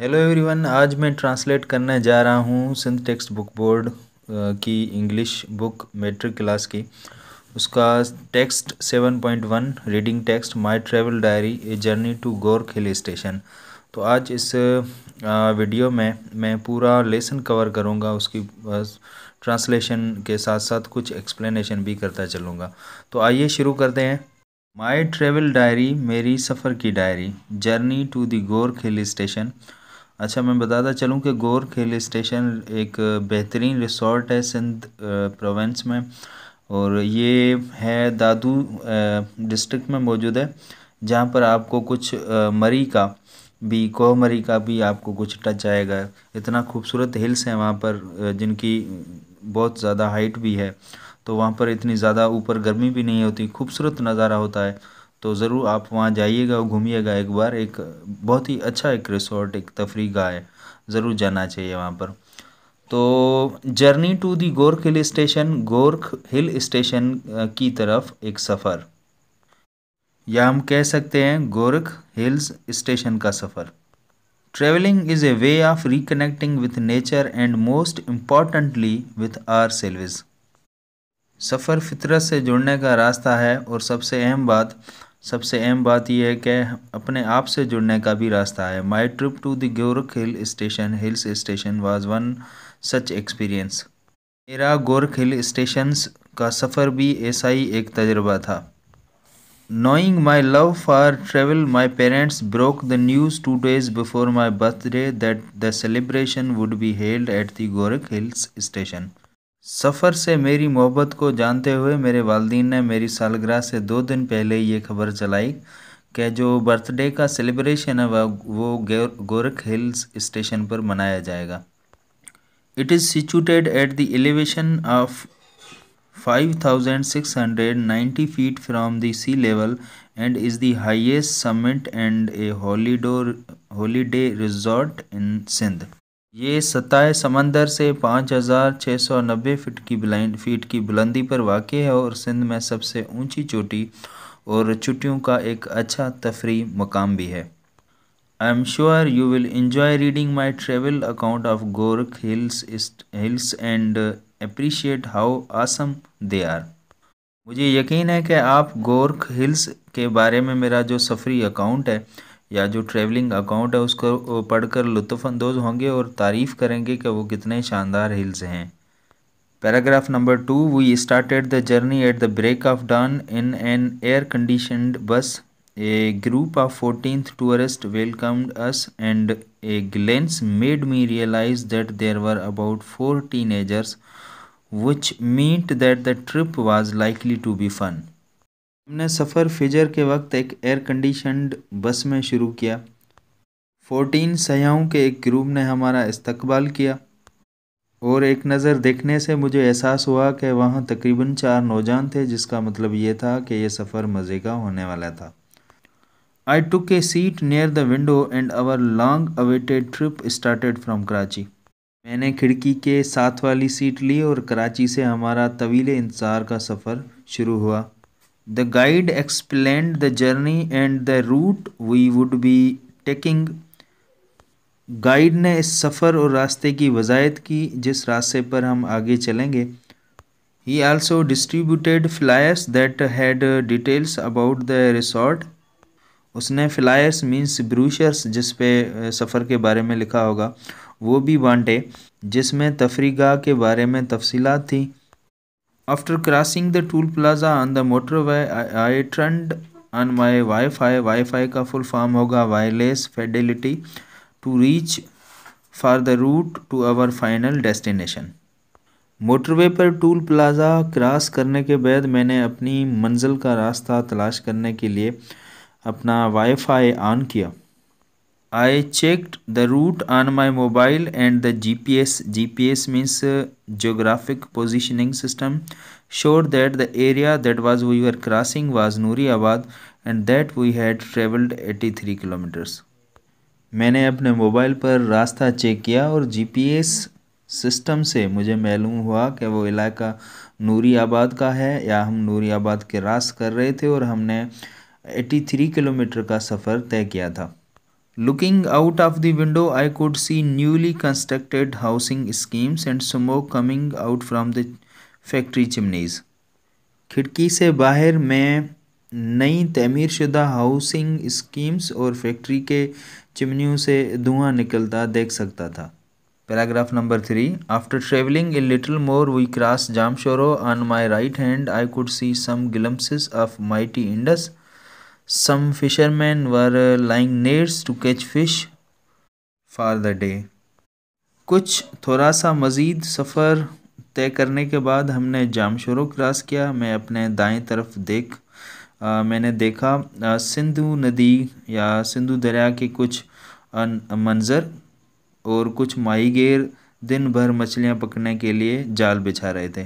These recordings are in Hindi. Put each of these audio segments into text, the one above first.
हेलो एवरीवन, आज मैं ट्रांसलेट करने जा रहा हूँ सिंध टेक्स्ट बुक बोर्ड की इंग्लिश बुक मैट्रिक क्लास की। उसका text 7.1 reading text my travel diary a journey to Gorakh hill station. तो आज इस वीडियो में मैं पूरा लेसन कवर करूँगा, उसकी ट्रांसलेशन के साथ साथ कुछ एक्सप्लेनेशन भी करता चलूँगा। तो आइए शुरू करते हैं। माय ट्रैवल डायरी, मेरी सफ़र की diary, journey to the Gorakh hill station. अच्छा, मैं बताता चलूँ कि गोरख हिल स्टेशन एक बेहतरीन रिसोर्ट है सिंध प्रोविंस में, और ये है दादू डिस्ट्रिक्ट में मौजूद है, जहाँ पर आपको कुछ मरी का भी, कोहमरी का भी आपको कुछ टच आएगा। इतना खूबसूरत हिल्स हैं वहाँ पर, जिनकी बहुत ज़्यादा हाइट भी है, तो वहाँ पर इतनी ज़्यादा ऊपर गर्मी भी नहीं होती, खूबसूरत नज़ारा होता है। तो ज़रूर आप वहाँ जाइएगा और घूमिएगा एक बार। एक बहुत ही अच्छा एक रिसोर्ट, एक तफरीह गाह है, ज़रूर जाना चाहिए वहाँ पर। तो journey to the Gorakh hill station, Gorakh hill station की तरफ एक सफ़र, या हम कह सकते हैं गोरख हिल्स स्टेशन का सफ़र। Travelling is a way of reconnecting with nature and most importantly with ourselves. सफ़र फितरत से जुड़ने का रास्ता है, और सबसे अहम बात यह है कि अपने आप से जुड़ने का भी रास्ता है। My trip to the Gorakh hills station was one such experience. मेरा गोरख हिल स्टेशंस का सफ़र भी ऐसा ही एक तजुर्बा था। Knowing my love for travel, my parents broke the news 2 days before my birthday that the celebration would be held at the Gorakh Hills station. सफ़र से मेरी मोहब्बत को जानते हुए मेरे वालिदैन ने मेरी सालगिरह से 2 दिन पहले ये खबर चलाई कि जो बर्थडे का सेलिब्रेशन है वो गोरख हिल्स स्टेशन पर मनाया जाएगा। It is situated at the elevation of 5,690 feet from the sea level and is the highest summit and a holiday resort in Sindh. ये सतह समंदर से 5,690 फीट की बुलंदी पर वाक़ है और सिंध में सबसे ऊंची चोटी और छुट्टियों का एक अच्छा तफरी मकाम भी है। I am sure you will enjoy reading my travel account of Gorakh hills and appreciate how awesome they are. मुझे यकीन है कि आप गोरख हिल्स के बारे में मेरा जो सफ़री अकाउंट है, या जो ट्रैवलिंग अकाउंट है, उसको पढ़कर लुत्फ़अंदोज़ होंगे और तारीफ़ करेंगे कि वो कितने शानदार हिल्स हैं। Paragraph number 2, we started the journey at the break of dawn in an air-conditioned bus. A group of 14th tourists welcomed us, and a glance made me realize that there were about 4 teenagers, which meant that the trip was likely to be fun. हमने सफ़र फिजर के वक्त एक एयर कंडीशनड बस में शुरू किया। 14 सयाहों के एक ग्रुप ने हमारा इस्तकबाल किया, और एक नज़र देखने से मुझे एहसास हुआ कि वहाँ तकरीबन 4 नौजवान थे, जिसका मतलब ये था कि यह सफ़र मज़े का होने वाला था। I took a seat near the window and our long awaited trip started from Karachi. मैंने खिड़की के साथ वाली सीट ली और कराची से हमारा तवील इंतज़ार का सफ़र शुरू हुआ। The guide explained the journey and the route we would be taking. Guide ने इस सफ़र और रास्ते की वज़ाहत की जिस रास्ते पर हम आगे चलेंगे। ही also distributed flyers that had details about the resort. उसने फ्लायर्स मीन्स ब्रूशर्स, जिस पे सफ़र के बारे में लिखा होगा, वो भी बांटे, जिसमें तफरीगाह के बारे में तफसीलात थी। After crossing the toll plaza on the motorway, I turned on my wifi का फुल फॉर्म होगा wireless fidelity to reach for the route to our final destination. Motorway पर टोल प्लाज़ा क्रॉस करने के बाद मैंने अपनी मंजिल का रास्ता तलाश करने के लिए अपना वाईफाई ऑन किया। I checked the route on my mobile and the GPS means geographic positioning system showed that the area that was we were crossing was Nooriabad and that we had travelled 83 kilometers. मैंने अपने मोबाइल पर रास्ता चेक किया और GPS सिस्टम से मुझे मालूम हुआ कि वो इलाका नूरियाबाद का है, या हम नूरियाबाद के रास कर रहे थे, और हमने 83 किलोमीटर का सफ़र तय किया था। Looking out of the window, I could see newly constructed housing schemes and smoke coming out from the factory chimneys. खिड़की से बाहर मैं नई तमीरशुदा हाउसिंग स्कीम्स और फैक्ट्री के चिमनियों से धुआं निकलता देख सकता था. Paragraph number 3. After traveling a little more, we crossed Jamshoro. On my right hand, I could see some glimpses of mighty Indus. Some fishermen were lying nets to catch fish for the day. कुछ थोड़ा सा मज़ीद सफ़र तय करने के बाद हमने जामशोरो क्रॉस किया. मैं अपने दाएं तरफ मैंने देखा सिंधु नदी या सिंधु दरिया के कुछ मंज़र और कुछ माहीगीर दिन भर मछलियां पकड़ने के लिए जाल बिछा रहे थे.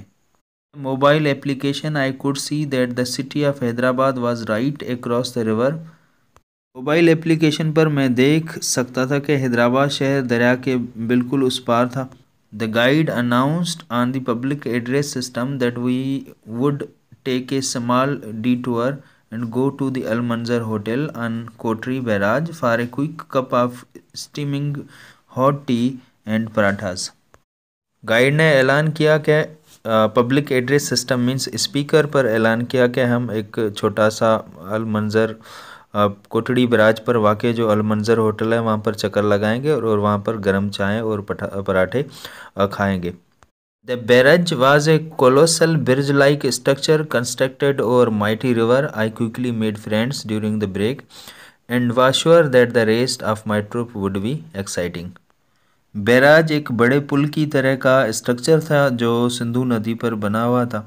Mobile application I could see that the city of Hyderabad was right across the river. Mobile application पर मैं देख सकता था कि हैदराबाद शहर दरिया के बिल्कुल उस पार था. The guide announced on the public address system that we would take a small detour and go to the Al Manzar Hotel on Kotri Barrage for a quick cup of steaming hot tea and parathas. Guide ने ऐलान किया कि public address system means speaker पर ऐलान किया कि हम एक छोटा सा अल मंज़र कोटड़ी बराज पर वाक़ जो अल मंज़र होटल है वहाँ पर चक्कर लगाएंगे और वहाँ पर गर्म चाय और पराठे खाएंगे. The barrage was a colossal bridge-like structure constructed over mighty river. I quickly made friends during the break and was sure that the rest of my trip would be exciting. Barrage एक बड़े पुल की तरह का स्ट्रक्चर था जो सिंधु नदी पर बना हुआ था.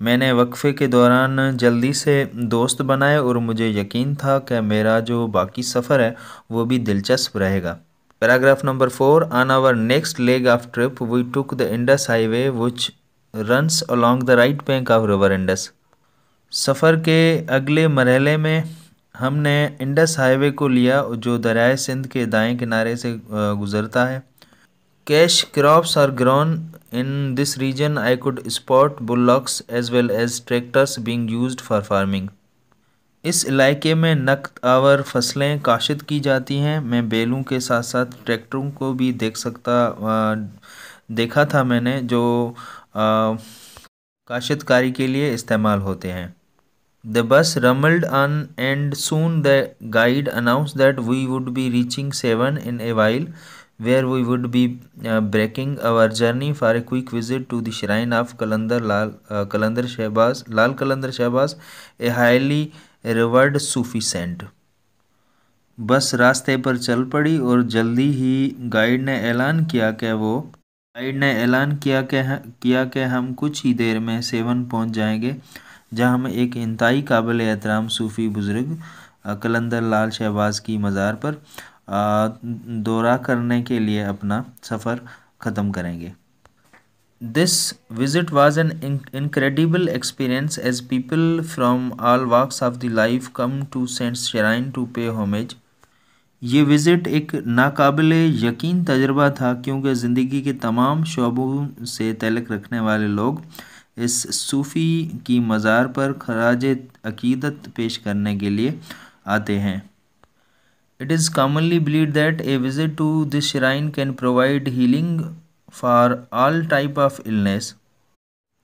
मैंने वक्फे के दौरान जल्दी से दोस्त बनाए और मुझे यकीन था कि मेरा जो बाकी सफ़र है वो भी दिलचस्प रहेगा. Paragraph number 4. On our next leg of trip, we took the Indus Highway which runs along the right bank of River Indus. सफ़र के अगले मरहले में हमने इंडस हाईवे को लिया जो दरियाए सिंध के दाएं किनारे से गुज़रता है. Cash crops are grown in this region. I could spot bullocks as well as tractors being used for farming. इस इलाके में नकद आवर फसलें काश्त की जाती हैं. मैं बैलों के साथ साथ ट्रैक्टरों को भी देखा था मैंने जो काश्तकारी के लिए इस्तेमाल होते हैं. The bus rumbled on and soon the guide announced that we would be reaching Sevan in a while, where we would be breaking our journey for a quick visit to the shrine of Lal Kalandar Shehbaz, a highly revered Sufi saint. बस रास्ते पर चल पड़ी और जल्दी ही गाइड ने ऐलान किया कि हम कुछ ही देर में सेवन पहुंच जाएंगे जहां हम एक इंतहाई काबिल एहतराम सूफ़ी बुज़ुर्ग कलंदर लाल शहबाज की मज़ार पर दौरा करने के लिए अपना सफ़र ख़त्म करेंगे. This visit was an incredible experience as people from all walks of the life come to Saint's Shrine to pay homage. ये विज़िट एक नाकाबिले यकीन तजर्बा था क्योंकि ज़िंदगी के तमाम शोबों से तल्लुक़ रखने वाले लोग इस सूफ़ी की मज़ार पर खराज अक़ीदत पेश करने के लिए आते हैं. It is commonly believed that a visit to this shrine can provide healing for all type of illness.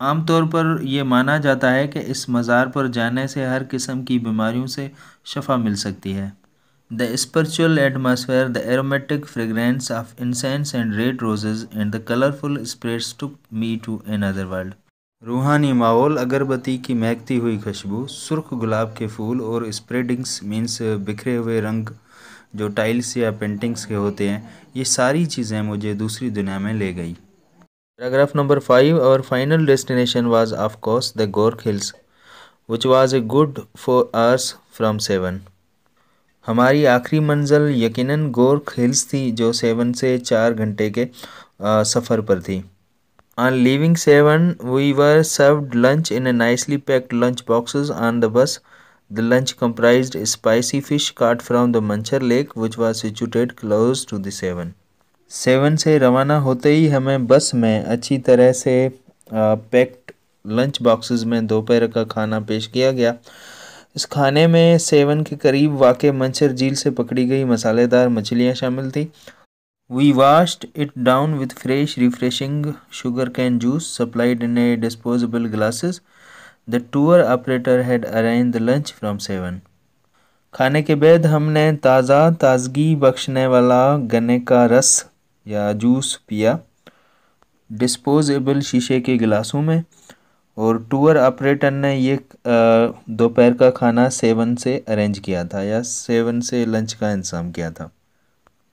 आमतौर पर यह माना जाता है कि इस मज़ार पर जाने से हर किस्म की बीमारियों से शफा मिल सकती है. The spiritual atmosphere, the aromatic fragrance of incense and red roses and the colourful spreads took me to another world. रूहानी माहौल, अगरबत्ती की महकती हुई खुशबू, सुर्ख गुलाब के फूल और स्प्रेडिंग्स मीन्स बिखरे हुए रंग जो टाइल्स या पेंटिंग्स के होते हैं, ये सारी चीज़ें मुझे दूसरी दुनिया में ले गई. Paragraph number 5. Our final destination was of course the Gorakh hills which was a good 4 hours from Sehwan. हमारी आखिरी मंजिल यकीनन गोरख हिल्स थी जो सेवन से 4 घंटे के सफ़र पर थी. On leaving Sehwan we were served lunch in a nicely packed lunch boxes on the bus. The lunch comprised spicy fish caught from the Manchar Lake, which was situated close to the Sevan. Seven से रवाना होते ही हमें बस में अच्छी तरह से पैक्ड लंच बॉक्सेस में दोपहर का खाना पेश किया गया इस खाने में सेवन के करीब वाक़ मंचर झील से पकड़ी गई मसालेदार मछलियाँ शामिल थी। We washed it down with fresh, refreshing sugarcane juice supplied in a disposable glasses. The tour operator had arranged the lunch from 7. खाने के बाद हमने ताज़गी बख्शने वाला गन्ने का रस या जूस पिया डिस्पोजेबल शीशे के गिलासों में, और टूर ऑपरेटर ने ये दोपहर का खाना 7 से अरेंज किया था या 7 से लंच का इंतज़ाम किया था।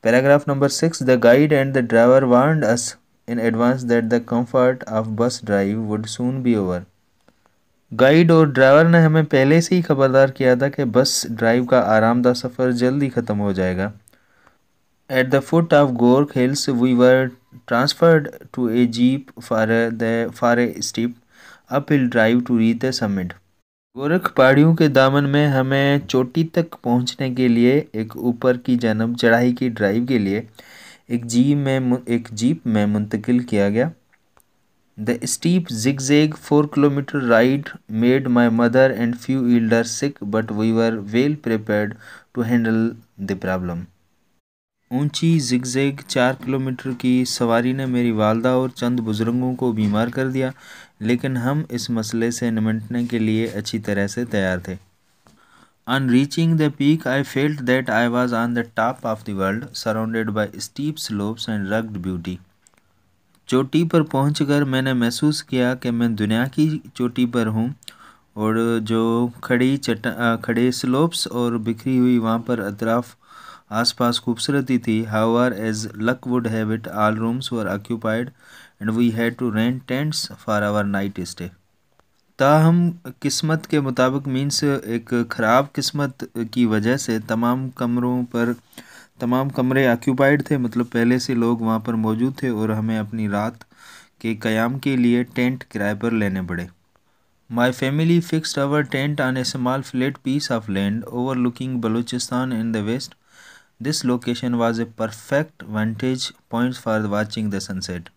Paragraph number 6. The guide and the driver warned us in advance that the comfort of bus drive would soon be over. Guide और ड्राइवर ने हमें पहले से ही खबरदार किया था कि बस ड्राइव का आरामदायक सफ़र जल्द ही ख़त्म हो जाएगा। At the foot of Gork Hills, we were transferred to a jeep for a steep uphill drive to reach the summit. Gorakh पहाड़ियों के दामन में हमें चोटी तक पहुंचने के लिए एक ऊपर की जानब चढ़ाई की ड्राइव के लिए एक जीप में मुंतकिल किया गया। The steep zigzag 4 kilometer ride made my mother and few elders sick, but we were well prepared to handle the problem. ऊंची जिगजैग 4 किलोमीटर की सवारी ने मेरी वालदा और चंद बुजुर्गों को बीमार कर दिया, लेकिन हम इस मसले से निपटने के लिए अच्छी तरह से तैयार थे। On reaching the peak, I felt that I was on the top of the world, surrounded by steep slopes and rugged beauty. चोटी पर पहुंचकर मैंने महसूस किया कि मैं दुनिया की चोटी पर हूं, और जो खड़े स्लोप्स और बिखरी हुई वहाँ पर अतराफ आसपास खूबसूरती थी। However, as luck would have it, all rooms were occupied and we had to rent tents for our night stay. ताहम किस्मत के मुताबिक मीन्स एक ख़राब किस्मत की वजह से तमाम कमरे ऑक्यूपाइड थे, मतलब पहले से लोग वहाँ पर मौजूद थे और हमें अपनी रात के क़याम के लिए टेंट किराए पर लेने पड़े। My family fixed our tent on a small flat piece of land overlooking Balochistan in the west. This location was a perfect vantage point for watching the sunset.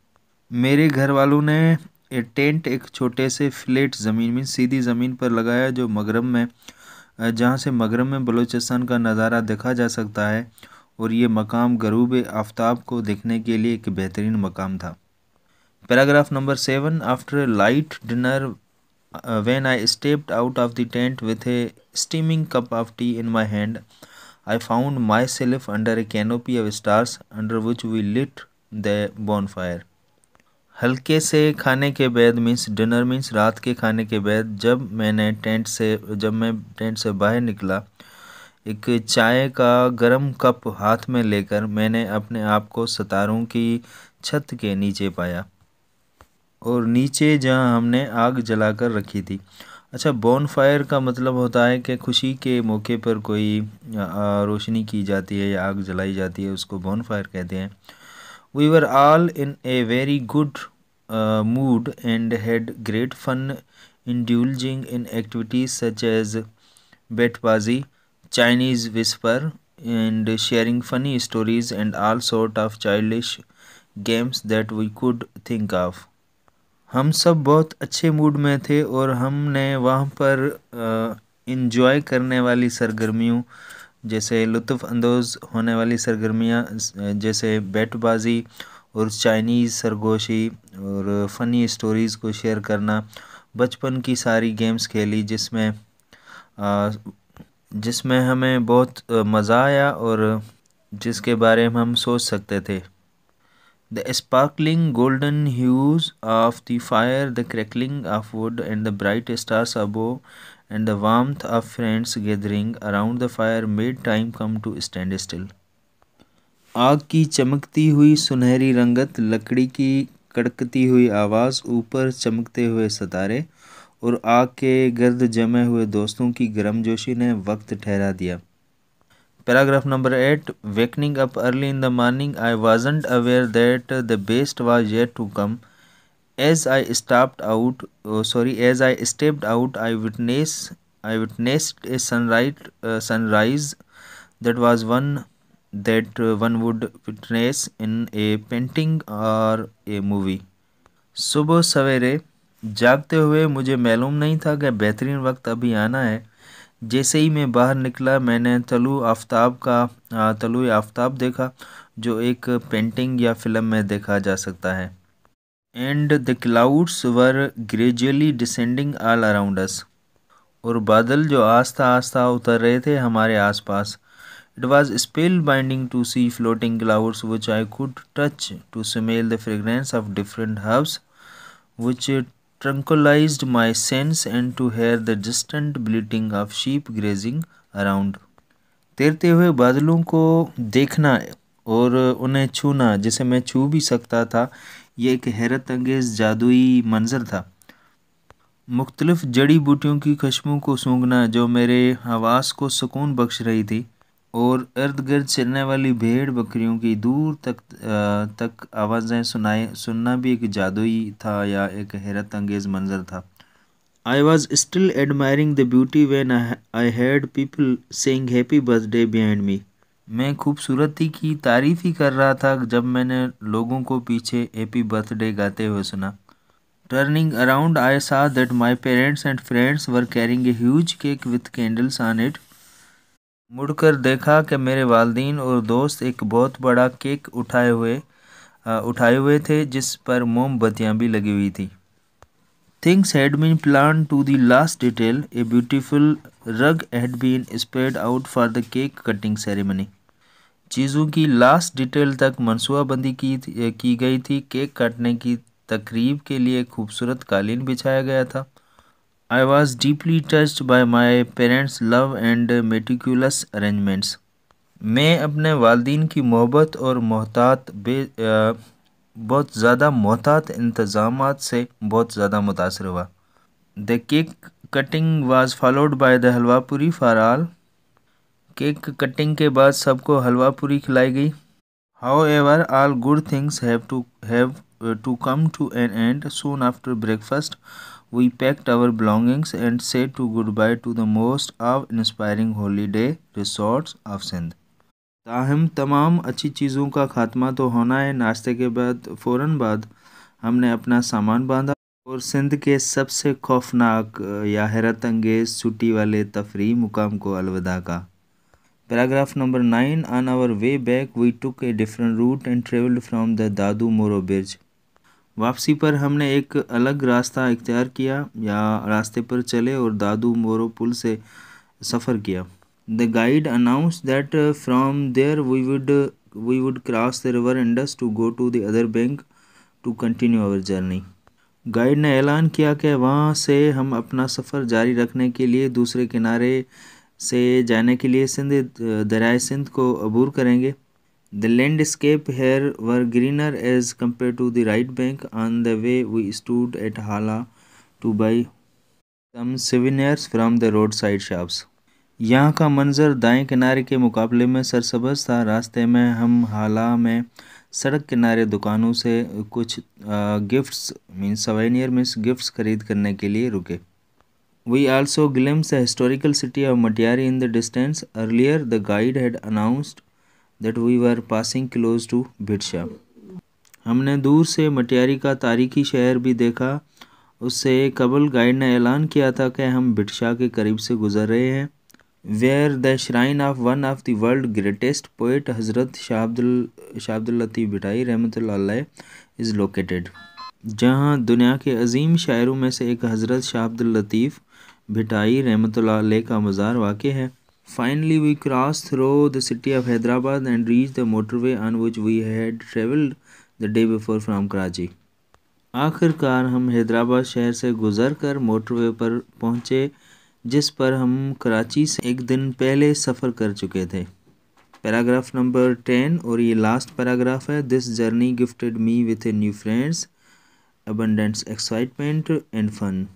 मेरे घर वालों ने टेंट एक छोटे से फ्लैट ज़मीन में सीधी ज़मीन पर लगाया जो जहाँ से मगरब में बलूचिस्तान का नज़ारा देखा जा सकता है, और ये मकाम गरूब आफ्ताब को देखने के लिए एक बेहतरीन मकाम था। Paragraph number 7. After a light dinner, when I stepped out of the tent with a steaming cup of tea in my hand, I found myself under a canopy of stars under which we lit the bonfire. हल्के से खाने के बाद मीन्स डिनर मीन्स रात के खाने के बाद जब मैं टेंट से बाहर निकला, एक चाय का गर्म कप हाथ में लेकर मैंने अपने आप को सितारों की छत के नीचे पाया, और नीचे जहां हमने आग जलाकर रखी थी। अच्छा, बॉनफायर का मतलब होता है कि खुशी के मौके पर कोई रोशनी की जाती है या आग जलाई जाती है, उसको बॉनफायर कहते हैं। We were all in a very good mood and had great fun indulging in activities such as betbazi, Chinese whisper, and sharing funny stories and all sort of childish games that we could think of. हम सब बहुत अच्छे मूड में थे और हमने वहाँ पर इंजॉय करने वाली सरगर्मियों जैसे लुत्फ़ अंदोज़ होने वाली सरगर्मियाँ जैसे बैटबाजी और चाइनीज़ सरगोशी और फ़नी स्टोरीज़ को शेयर करना, बचपन की सारी गेम्स खेली जिसमें हमें बहुत मज़ा आया और जिसके बारे में हम सोच सकते थे। The sparkling golden hues of the fire, the crackling of wood and the bright stars above and the warmth of friends gathering around the fire made time come to stand still. आग की चमकती हुई सुनहरी रंगत, लकड़ी की कड़कती हुई आवाज़, ऊपर चमकते हुए सितारे और आग के गर्द जमे हुए दोस्तों की गर्मजोशी ने वक्त ठहरा दिया। Paragraph number 8. Waking up early in the morning, I wasn't aware that the best was yet to come. As I stepped out, I witnessed a sunrise that was one would witness in a painting or a movie. सुबह सवेरे जागते हुए मुझे मालूम नहीं था कि बेहतरीन वक्त अभी आना है जैसे ही मैं बाहर निकला मैंने तलुए आफ़ताब देखा, जो एक पेंटिंग या फिल्म में देखा जा सकता है। And the clouds were gradually descending all around us, और बादल जो आस्ता आस्ता उतर रहे थे हमारे आसपास। It was spellbinding to see floating clouds which I could touch, to smell the fragrance of different herbs which tranquilized my sense and to hear the distant bleating of sheep grazing around। तैरते हुए बादलों को देखना और उन्हें छूना, जिसे मैं छू भी सकता था, ये एक हैरत अंगेज जादुई मंजर था। मुख्तलिफ जड़ी बूटियों की खुशबू को सूंघना जो मेरे हवास को सुकून बख्श रही थी, और इर्द गिर्द चलने वाली भेड़ बकरियों की दूर तक आवाज़ें सुनना भी एक जादुई था या एक हैरत अंगेज़ मंजर था। I was still admiring the beauty when I heard people saying happy birthday behind me. मैं खूबसूरती की तारीफ ही कर रहा था जब मैंने लोगों को पीछे हैप्पी बर्थडे गाते हुए सुना। Turning around I saw that my parents and friends were carrying a huge cake with candles on it। मुड़कर देखा कि मेरे वालिदैन और दोस्त एक बहुत बड़ा केक उठाए हुए थे, जिस पर मोमबत्तियां भी लगी हुई थी। Things had been plan to the last detail, a beautiful rug had been spread out for the cake cutting ceremony. चीज़ों की लास्ट डिटेल तक मनसूबाबंदी की गई थी। केक काटने की तकरीब के लिए खूबसूरत कालीन बिछाया गया था। I was deeply touched by my parents' love and meticulous arrangements। मैं अपने वालिदैन की मोहब्बत और बहुत ज़्यादा मोहतात इंतज़ामात से बहुत ज़्यादा मुतासर हुआ। The cake cutting was followed by the halwa puri for all. Cake cutting के बाद सबको हलवा पूरी खिलाई गई। However, all good things have to come to an end. Soon after breakfast, we packed our belongings and said to goodbye to the most awe-inspiring holiday resorts of Sindh। ताहम तमाम अच्छी चीज़ों का खात्मा तो होना है। नाश्ते के फ़ौरन बाद हमने अपना सामान बांधा और सिंध के सबसे खौफनाक या हैरत अंगेज़ छुट्टी वाले तफरीह मुकाम को अलविदा कहा। Paragraph number 9। On our way back, we took a different route and traveled from the दादू मोरो ब्रिज। वापसी पर हमने एक अलग रास्ता इख्तियार किया या रास्ते पर चले और दादू मोरो पुल से सफ़र किया। The guide announced that from there we would cross the river Indus to go to the other bank to continue our journey। Guide ने ऐलान किया कि वहाँ से हम अपना सफ़र जारी रखने के लिए दूसरे किनारे से जाने के लिए दरियाए सिंध को अबूर करेंगे। The landscape here were greener as compare to the right bank. On the way we stood at Hala to buy some souvenirs from the road side shops. यहाँ का मंजर दाएं किनारे के मुकाबले में सरसब्ज़ था। रास्ते में हम हाला में सड़क किनारे दुकानों से कुछ गिफ्ट्स खरीद करने के लिए रुके। We also glimpsed the historical city of Matiari in the distance। Earlier, the guide had announced that we were passing close to Bhidsha। हमने दूर से मटियारी का तारीखी शहर भी देखा। उससे कबल गाइड ने ऐलान किया था कि हम भिडशा के करीब से गुजर रहे हैं। Where the shrine of one of the world's greatest poet हज़रत शाह अब्दुल लतीफ़ भिटाई रहमतुल्लाह अलैह is located। जहाँ दुनिया के अजीम शायरों में से एक हज़रत शाह अब्दुल लतीफ़ भिटाई रहमतुल्लाह अलैह का मज़ार वाक़ है। Finally, we crossed through the city of Hyderabad and reached the motorway on which we had travelled the day before from Karachi। आखिरकार हम हैदराबाद शहर से गुज़र कर मोटरवे पर पहुँचे, जिस पर हम कराची से एक दिन पहले सफ़र कर चुके थे। पैराग्राफ नंबर 10 और ये लास्ट पैराग्राफ है। This journey gifted me with a new friends, abundance excitement and fun.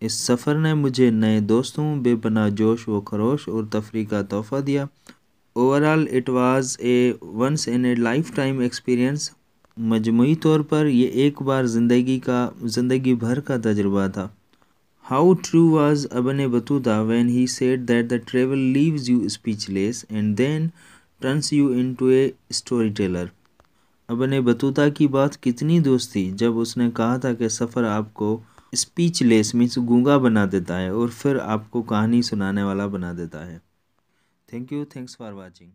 इस सफ़र ने मुझे नए दोस्तों, बेपनाह जोश व खरोश और तफरीह का तोहफ़ा दिया। Overall it was a once in a life time experience. मजमूई तौर पर यह एक बार ज़िंदगी भर का तजुर्बा था। How true was Ibn Battuta when he said that the travel leaves you speechless and then turns you into a story teller. Ibn Battuta की बात कितनी दुरुस्त थी जब उसने कहा था कि सफ़र आपको स्पीचलेस मीन्स गूंगा बना देता है और फिर आपको कहानी सुनाने वाला बना देता है। Thank you, thanks for watching.